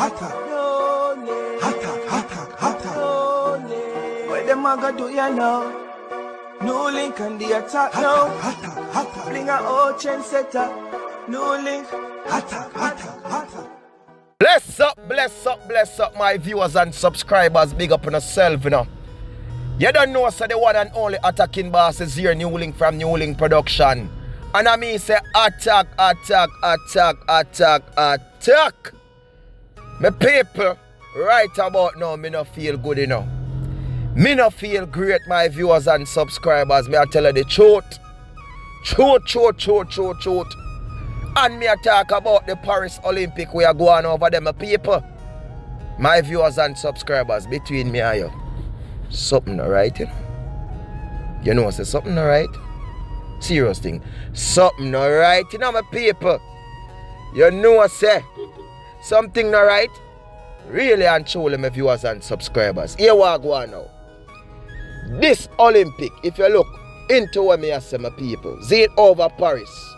What them a go do ya now? NEWLINK and the attack now. Bring a old chain setter. NEWLINK. Bless up, my viewers and subscribers. Big up on yourself, you know. You don't know, so the one and only attacking boss is here, NEWLINK from NEWLINK Production. And I mean, say attack. My people, right about now, me no feel good, you know. Me no feel great, my viewers and subscribers. Me I tell you the truth. Truth. And me I talk about the Paris Olympic we are going over them, my people. My viewers and subscribers, between me and you, something alright, you know. You know, say something alright. Serious thing. Something alright, you know, my people. You know, say something alright. Really and truly, my viewers and subscribers. Here we go on now. This Olympic, if you look into what me I say, my people, see it over Paris.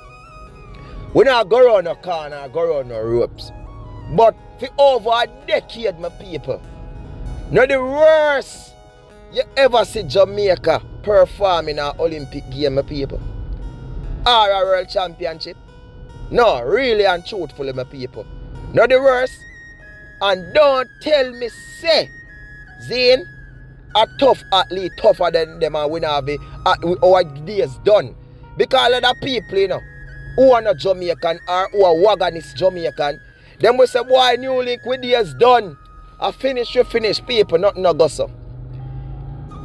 We not go around no corner, go around no ropes. But for over a decade, my people, not the worst you ever see Jamaica perform in an Olympic game, my people. Or a world championship. No, really and truthfully, my people. Not the worst. And don't tell me, say, Zane, a tough athlete, tougher than them, and we have our days done. Because of the people, you know, who are not Jamaican or who are Wagonist Jamaican, them will say, boy, NEWLINK with days done. I finish, you finish, people, nothing no go so.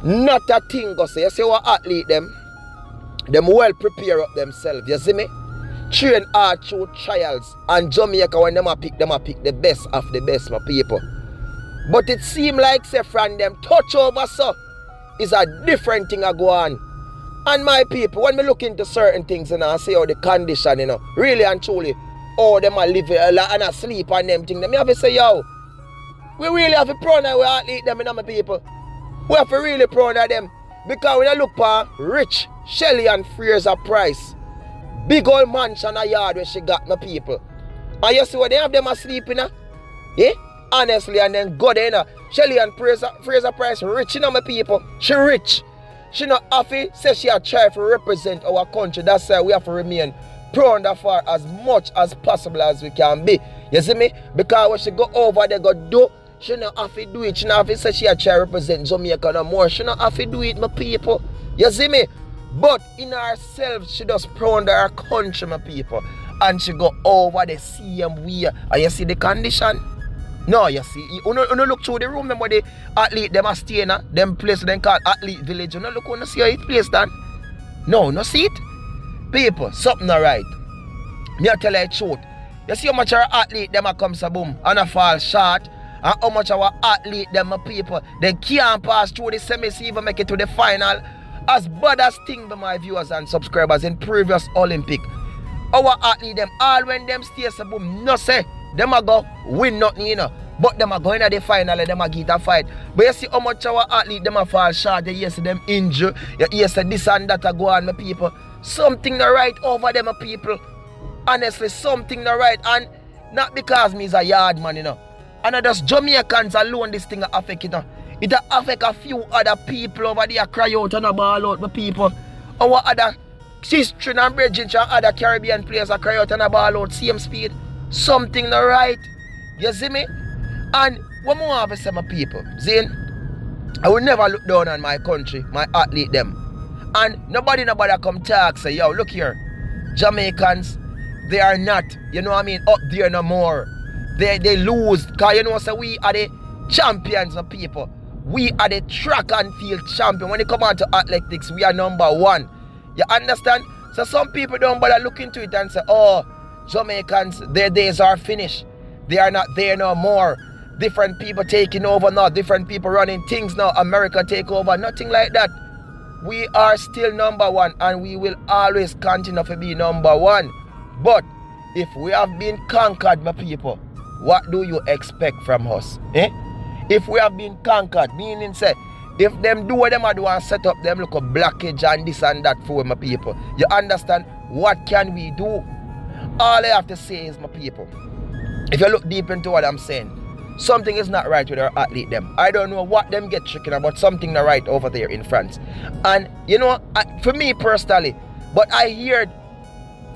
Not a thing go so. You see what athlete them well prepare up themselves, you see me? Train hard through trials, and Jamaica when them a pick the best of the best, my people. But it seem like say from them touch over so is a different thing a go on. And my people, when me look into certain things and I see how the condition, you know, really and truly, oh them a live and a sleep on them things, me have to say, yo, we really have to proud of we athlete them, you know, my people. We have to really proud of them. Because when I look for Rich, Shelly and Fraser Price, big old mansion a yard where she got, my people. And you see what they have them asleep in, yeah? Honestly, and then go there, you know. Shelly and Fraser Price rich, you know, my people. She rich. She not happy, say she a try to represent our country. That's why we have to remain proud of her as much as possible as we can be. You see me? Because when she go over there, go do, she not have to do it. She not have to say she a try to represent Jamaica no more. She not have to do it, my people. You see me? But in herself, she does proud of her country, my people. And she go over the same way. And you see the condition? No, you see, you look through the room, remember the athlete, them are staying in, them place them called athlete village. You know, look on see how it place done. No see it? People, something not right. Me I tell you the truth. You see how much our athlete, them a come so boom, and a fall short, and how much our athlete, them a people, they can't pass through the semis, even make it to the final. As bad as thing by my viewers and subscribers in previous Olympic. Our athlete, them all when them stay so boom, no say, them a go win nothing, you know. But them a go in at the final and them a get a fight. But you see how much our athlete them a fall short, you see them injure, you see this and that a go on, my people. Something not right over them, my people. Honestly, something not right. And not because me is a yard man, you know. And not just Jamaicans alone this thing affect, you know. It affect a few other people over there cry out and a ball out, my people. Our other sister and brethren and other Caribbean players are cry out and a ball out, same speed. Something not right. You see me? And what more have to say, my people? Zane, I will never look down on my country, my athlete them. And nobody come talk, say, yo, look here. Jamaicans, they are not, you know what I mean, up there no more. They lose. Because you know, so we are the champions of people. We are the track and field champion. When it come on to athletics, we are number one. You understand? So some people don't bother look into it and say, oh, Jamaicans, their days are finished. They are not there no more. Different people taking over now. Different people running things now. America take over. Nothing like that. We are still number one and we will always continue to be number one. But if we have been conquered, my people, what do you expect from us? If we have been conquered, meaning say, if them do what them do and set up them look a blockage and this and that for my people, you understand? What can we do? All I have to say is, my people, if you look deep into what I'm saying, something is not right with our athlete them. I don't know what them get tricking about, something not right over there in France. And you know, for me personally, but I heard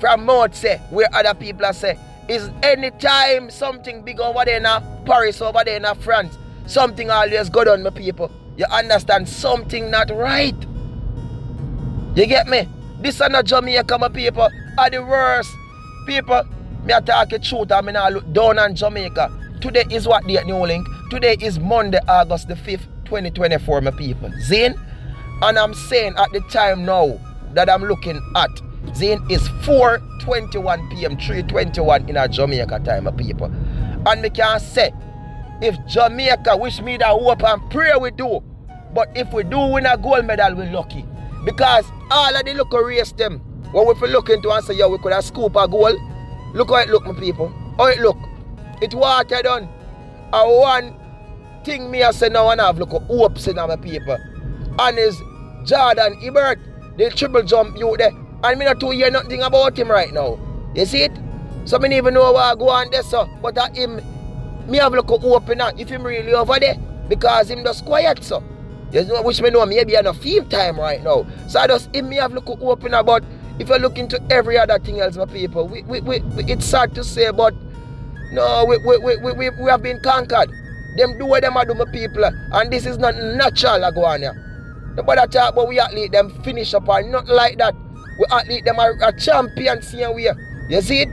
from mouth say, where other people are say, is anytime something big over there in Paris, over there in France, something always good on my people. You understand? Something not right. You get me? This is not Jamaica, my people. Are the worst. People, me a talk the truth and me not look down on Jamaica. Today is what day at NEWLINK? Today is Monday, August the 5th, 2024, my people. Zane? And I'm saying at the time now that I'm looking at, Zane is 4:21 p.m., 3:21 in a Jamaica time, my people. And me can say, if Jamaica wish me that hope and pray we do, but if we do win a gold medal, we're lucky. Because all of the look race them, what if we look into and say, yo, we could have scoop a goal. Look how it look, my people. How it look. It water done. And one thing me I say now and have look hopes in my people. And is Jordan Ebert, the triple jump you there. And me not to hear nothing about him right now. You see it? So me don't even know where I go on there, so. But at him, me have look open now if him really over there. Because him just quiet, so. You know, which me know maybe I no feel time right now. So I just him me have look open about. If you look into every other thing else, my people, it's sad to say, but no, we have been conquered. Them do what them do, my people, and this is not natural. I go on here. Nobody talk about we athlete them finish up or not like that. We athlete them are champions here. You see it?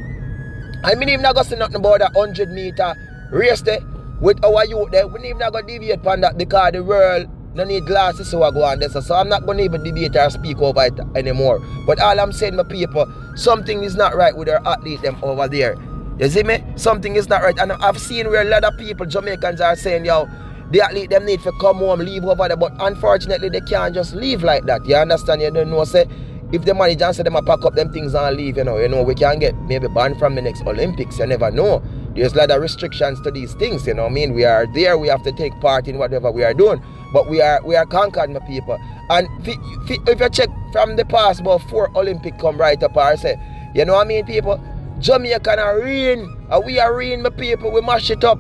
I mean, even not going to say nothing about that 100-meter race there with our youth there. We even not going to deviate from that because the world no need glasses so I go on this. So I'm not going to even debate or speak over it anymore. But all I'm saying, my people, something is not right with our athlete them over there. You see me? Something is not right. And I've seen where a lot of people, Jamaicans, are saying, yo, the athlete them need to come home, leave over there. But unfortunately, they can't just leave like that. You understand? You don't know, say, if the manager and say them pack up them things and leave, you know, we can get maybe banned from the next Olympics. You never know. There's a lot of restrictions to these things, you know what I mean? We are there, we have to take part in whatever we are doing. But we are conquered, my people. And if you check from the past, about 4 Olympics come right up or say, you know what I mean, people? Jamaica are reign, and we are reign, my people. We mash it up.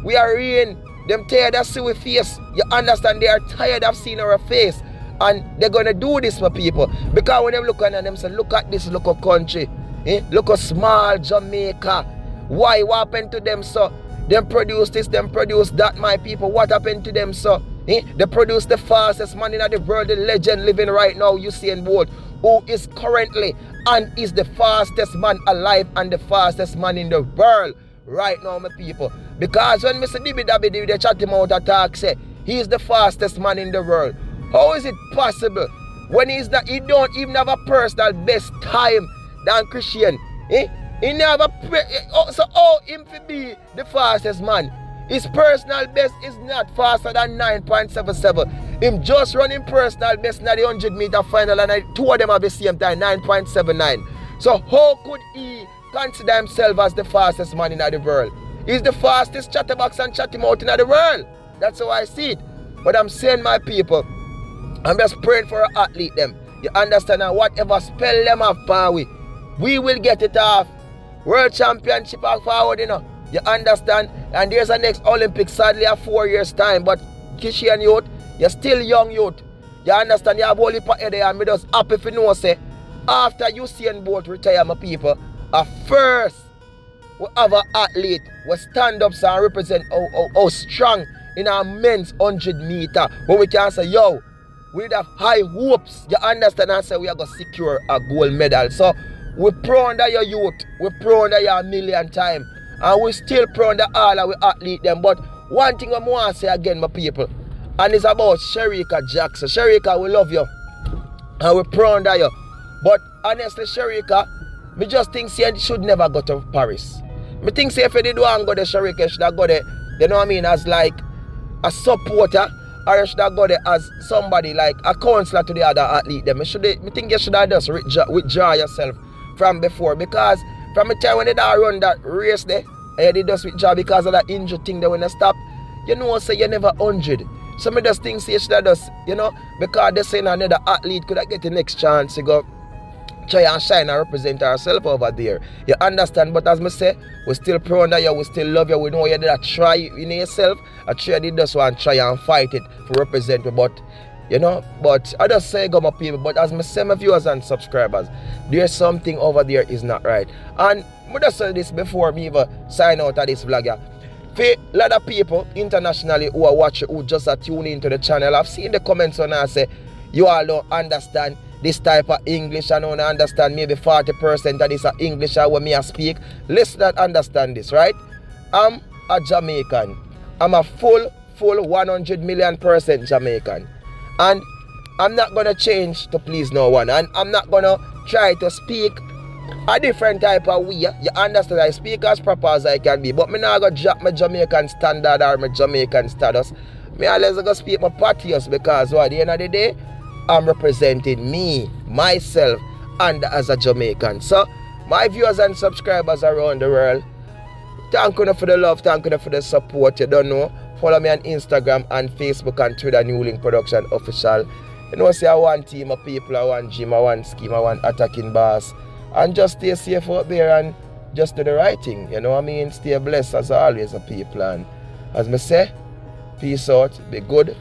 We are reign. Them tired of see we face. You understand? They are tired of seeing our face. And they're gonna do this, my people. Because when they look at them say, look at this local country. Look at small Jamaica. Why? What happened to them, so? Them produce this, them produce that, my people. What happened to them, so? They produce the fastest man in the world, the legend living right now, Usain Bolt, who is currently and is the fastest man alive and the fastest man in the world right now, my people. Because when Mr. Dibby they chat him out attack, say, he is the fastest man in the world. How is it possible when he don't even have a personal best time than Christian? He never so how him to be the fastest man? His personal best is not faster than 9.77. Him just running personal best in the 100-meter final and 2 of them at the same time, 9.79. So how could he consider himself as the fastest man in the world? He's the fastest chatterbox and chattermouth in the world. That's how I see it. But I'm saying, my people, I'm just praying for our athlete them. You understand? And whatever spell them off, we will get it off. World Championship are forward, you know. You understand? And there's a next Olympics, sadly, a 4 years time. But Kishian youth, you're still young youth. You understand? You have all the part there, and me just happy if you know, say, after Usain Bolt retire, my people, at first, we have an athlete will stand up and represent how strong in our men's 100-meter. When we can say, yo, we have high hopes. You understand? And say we are going to secure a gold medal. So, we pray under your youth. We pray under you a million times. And we still pray under all of our athlete them. But one thing I want to say again, my people, and it's about Shericka Jackson. Shericka, we love you. And we pray under you. But honestly, Shericka, me just think she should never go to Paris. Me think if you did want to go to Shericka, should have go there, you know what I mean, as like a supporter, or you should have go there as somebody like a counselor to the other athlete them. Me think you should have just withdraw yourself from before, because from the time when they run that race there, and they just withdraw because of that injury thing that when they stop, you know, say you never 100. Some of those things you should have just, you know, because they say another athlete could have get the next chance to go try and shine and represent ourselves over there. You understand? But as I say, we still proud of you, we still love you, we know you did a try in yourself. I try did this one, try and fight it for represent you, but you know, but I just say go my people, but as I say my viewers and subscribers, there's something over there is not right. And I just say this before me even sign out of this vlog. For a lot of people internationally who are watching, who just are tuning into the channel, I've seen the comments on and say, you all don't understand this type of English. I don't understand maybe 40% of this are English when me I speak. Listen and understand this, right? I'm a Jamaican. I'm a full 100 million% Jamaican. And I'm not going to change to please no one. And I'm not going to try to speak a different type of way. You understand? I speak as proper as I can be. But I'm not going to drop my Jamaican standard or my Jamaican status. Me always going to speak my patriots because at the end of the day, I'm representing me, myself, and as a Jamaican. So, my viewers and subscribers around the world, thank you for the love, thank you for the support. You don't know. Follow me on Instagram and Facebook and Twitter, NEWLINK Production Official. You know, say I want team of people, I want gym, I want scheme, I want attacking boss. And just stay safe out there and just do the right thing. You know what I mean? Stay blessed as always, the people. And as me say, peace out, be good,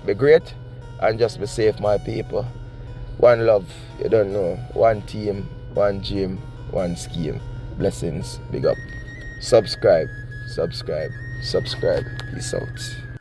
be great, and just be safe, my people. One love, you don't know. One team, one gym, one scheme. Blessings, big up. Subscribe. Peace out.